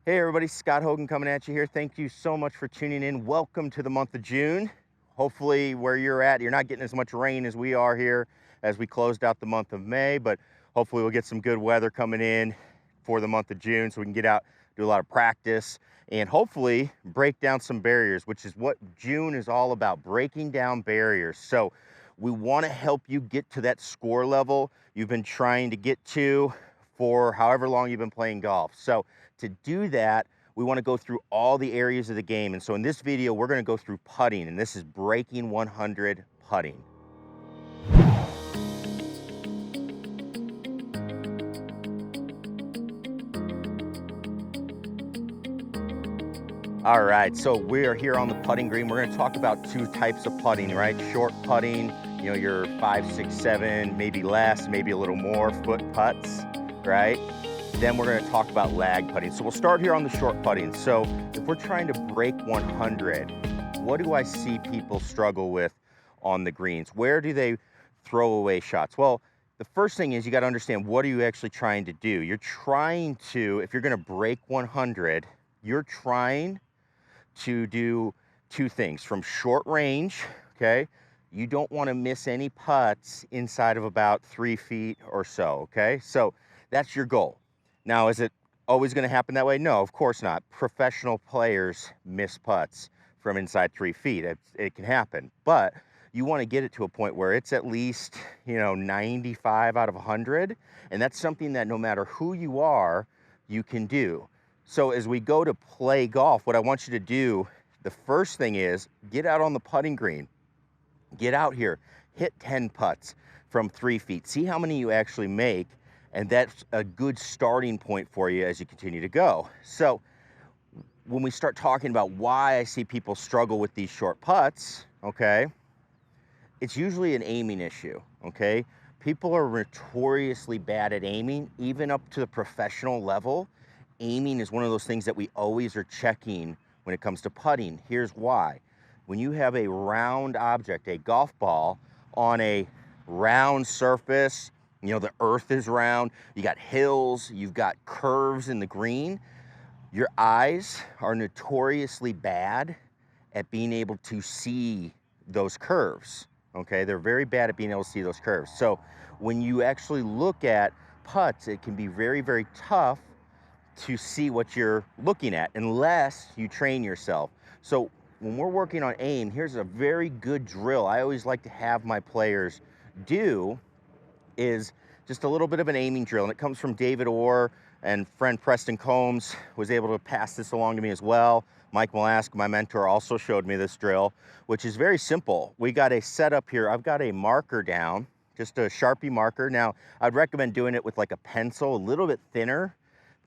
Hey everybody, Scott Hogan coming at you here. Thank you so much for tuning in. Welcome to the month of June. Hopefully where you're at, you're not getting as much rain as we are here as we closed out the month of May, but hopefully we'll get some good weather coming in for the month of June so we can get out, do a lot of practice, and hopefully break down some barriers, which is what June is all about, breaking down barriers. So we want to help you get to that score level you've been trying to get to for however long you've been playing golf. So to do that, we want to go through all the areas of the game. And so in this video, we're going to go through putting, and this is breaking 100 putting. All right, so we are here on the putting green. We're going to talk about two types of putting, right? Short putting, you know, your 5, 6, 7, maybe less, maybe a little more foot putts, right? Then we're going to talk about lag putting. So we'll start here on the short putting. So if we're trying to break 100, what do I see people struggle with on the greens? Where do they throw away shots? Well, the first thing is you got to understand, what are you actually trying to do? You're trying to, if you're going to break 100, you're trying to do two things. From short range, okay, you don't want to miss any putts inside of about 3 feet or so, okay? So that's your goal. Now, is it always going to happen that way? No, of course not. Professional players miss putts from inside 3 feet. It can happen, but you want to get it to a point where it's at least, 95 out of 100, and that's something that no matter who you are, you can do. So as we go to play golf, what I want you to do, the first thing is get out on the putting green. Get out here, hit 10 putts from 3 feet. See how many you actually make, and that's a good starting point for you as you continue to go. So when we start talking about why I see people struggle with these short putts, okay, it's usually an aiming issue, okay? People are notoriously bad at aiming, even up to the professional level. Aiming is one of those things that we always are checking when it comes to putting. Here's why. When you have a round object, a golf ball, on a round surface, the earth is round, you got hills, you've got curves in the green, your eyes are notoriously bad at being able to see those curves, okay? They're very bad at being able to see those curves. So when you actually look at putts, it can be very, very tough to see what you're looking at unless you train yourself. So when we're working on aim, here's a very good drill I always like to have my players do, is just a little bit of an aiming drill, and it comes from David Orr, and friend Preston Combs was able to pass this along to me as well. Mike Malask, my mentor, also showed me this drill, which is very simple. We got a setup here. I've got a marker down, just a Sharpie marker. Now, I'd recommend doing it with like a pencil, a little bit thinner,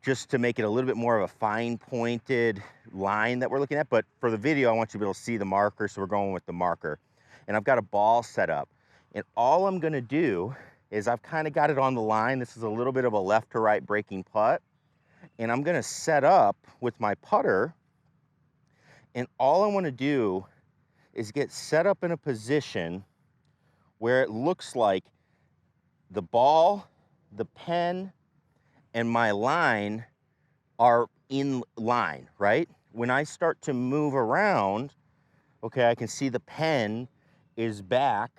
just to make it a little bit more of a fine pointed line that we're looking at. But for the video, I want you to be able to see the marker, so we're going with the marker. And I've got a ball set up. And all I'm gonna do is I've kind of got it on the line. This is a little bit of a left to right breaking putt. And I'm gonna set up with my putter. And all I wanna do is get set up in a position where it looks like the ball, the pen, and my line are in line, right? When I start to move around, okay, I can see the pen is back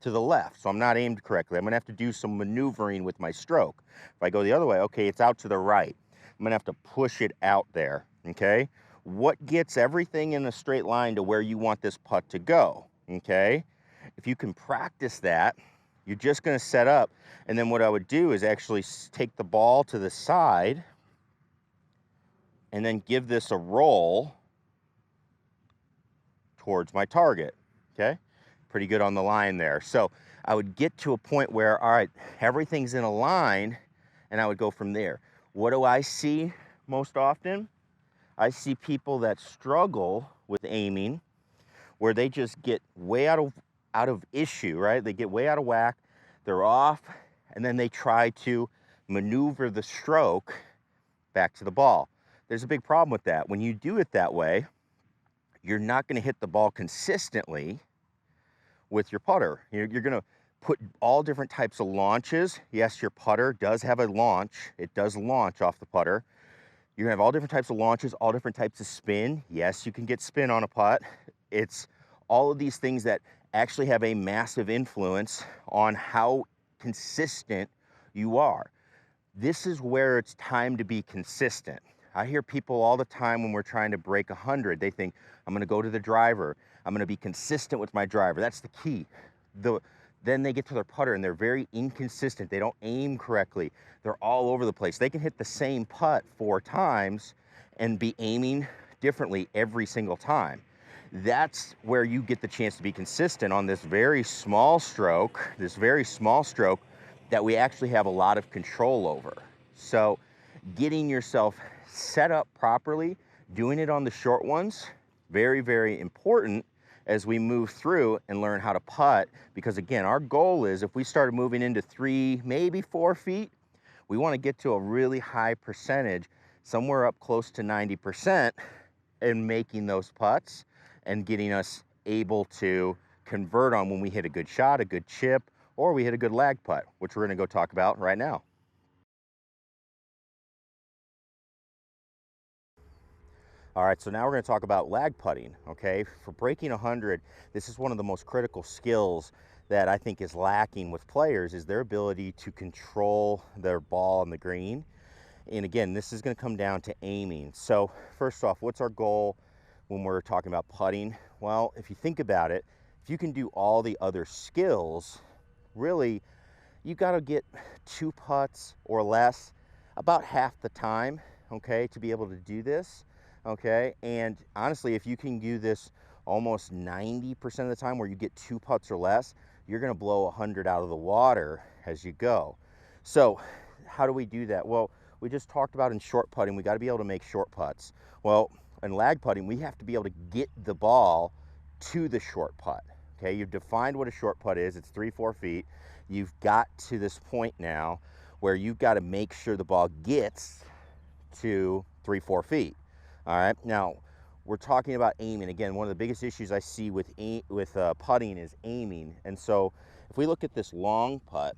to the left, so I'm not aimed correctly. I'm gonna have to do some maneuvering with my stroke. If I go the other way, okay, it's out to the right. I'm gonna have to push it out there, okay? What gets everything in a straight line to where you want this putt to go, okay? If you can practice that, you're just gonna set up, and then what I would do is actually take the ball to the side and then give this a roll towards my target, okay? Pretty good on the line there. So I would get to a point where, all right, everything's in a line, and I would go from there. What do I see most often? I see people that struggle with aiming, where they just get way out of issue, right? They get way out of whack, they're off, and then they try to maneuver the stroke back to the ball. There's a big problem with that. When you do it that way, you're not going to hit the ball consistently with your putter. You're going to put all different types of launches. Yes, your putter does have a launch. It does launch off the putter. You're gonna have all different types of launches, all different types of spin. Yes, you can get spin on a putt. It's all of these things that actually have a massive influence on how consistent you are. This is where it's time to be consistent. I hear people all the time when we're trying to break 100, they think, I'm gonna go to the driver. I'm gonna be consistent with my driver. That's the key. Then they get to their putter and they're very inconsistent. They don't aim correctly. They're all over the place. They can hit the same putt 4 times and be aiming differently every single time. That's where you get the chance to be consistent on this very small stroke that we actually have a lot of control over. So getting yourself set up properly, doing it on the short ones, very, very important as we move through and learn how to putt. Because again, our goal is if we started moving into 3, maybe 4 feet, we want to get to a really high percentage, somewhere up close to 90% in making those putts and getting us able to convert on when we hit a good shot, a good chip, or we hit a good lag putt, which we're going to go talk about right now. All right, so now we're going to talk about lag putting, okay? For breaking 100, this is one of the most critical skills that I think is lacking with players, is their ability to control their ball on the green. And again, this is going to come down to aiming. So first off, what's our goal when we're talking about putting? Well, if you think about it, if you can do all the other skills, really, you got to get 2 putts or less about half the time, okay, to be able to do this. Okay, and honestly, if you can do this almost 90% of the time where you get 2 putts or less, you're gonna blow 100 out of the water as you go. So how do we do that? Well, we just talked about in short putting, we gotta be able to make short putts. Well, in lag putting, we have to be able to get the ball to the short putt. Okay, you've defined what a short putt is. It's 3-4 feet. You've got to this point now where you've got to make sure the ball gets to 3-4 feet. All right, now we're talking about aiming. Again, one of the biggest issues I see with putting is aiming. And so if we look at this long putt,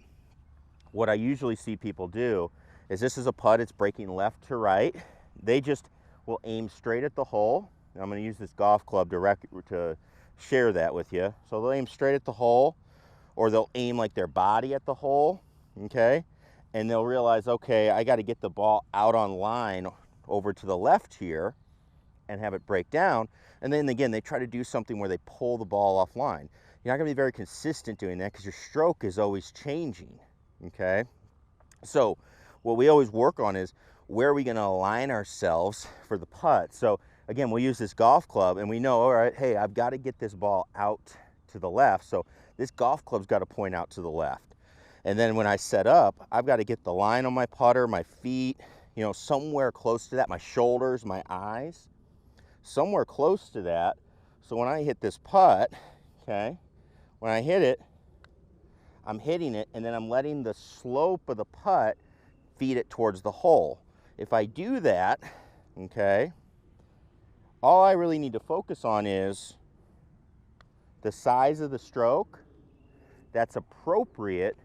what I usually see people do is, this is a putt, it's breaking left to right. They just will aim straight at the hole. And I'm gonna use this golf club to share that with you. So they'll aim straight at the hole, or they'll aim like their body at the hole, okay? And they'll realize, okay, I gotta get the ball out on line over to the left here and have it break down. And then again, they try to do something where they pull the ball offline. You're not gonna be very consistent doing that because your stroke is always changing, okay? So what we always work on is, where are we gonna align ourselves for the putt? So again, we'll use this golf club and we know, all right, hey, I've gotta get this ball out to the left. So this golf club's gotta point out to the left. And then when I set up, I've gotta get the line on my putter, my feet, you know, somewhere close to that, my shoulders, my eyes, somewhere close to that. So when I hit this putt, okay, when I hit it, I'm hitting it and then I'm letting the slope of the putt feed it towards the hole. If I do that, okay, all I really need to focus on is the size of the stroke that's appropriate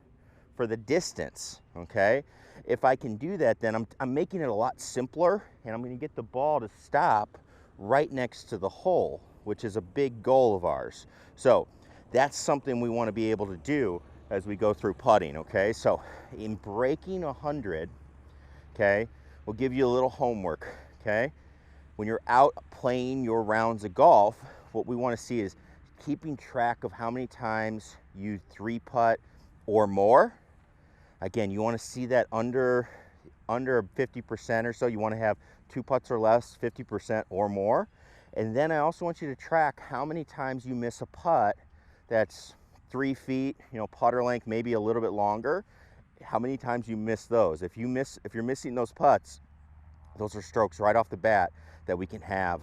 for the distance, okay? If I can do that, then I'm making it a lot simpler, and I'm gonna get the ball to stop right next to the hole, which is a big goal of ours. So that's something we wanna be able to do as we go through putting, okay? So in breaking 100, okay, we'll give you a little homework, okay? When you're out playing your rounds of golf, what we wanna see is keeping track of how many times you 3-putt or more. Again, you want to see that under 50% or so. You want to have 2 putts or less, 50% or more. And then I also want you to track how many times you miss a putt that's 3 feet, you know, putter length, maybe a little bit longer. How many times you miss those? If you're missing those putts, those are strokes right off the bat that we can have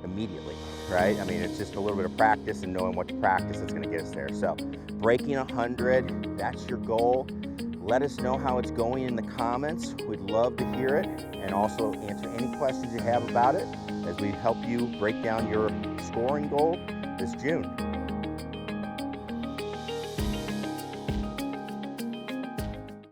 immediately, right? I mean, it's just a little bit of practice and knowing what to practice that's going to get us there. So breaking 100, that's your goal. Let us know how it's going in the comments. We'd love to hear it, and also answer any questions you have about it as we help you break down your scoring goal this June.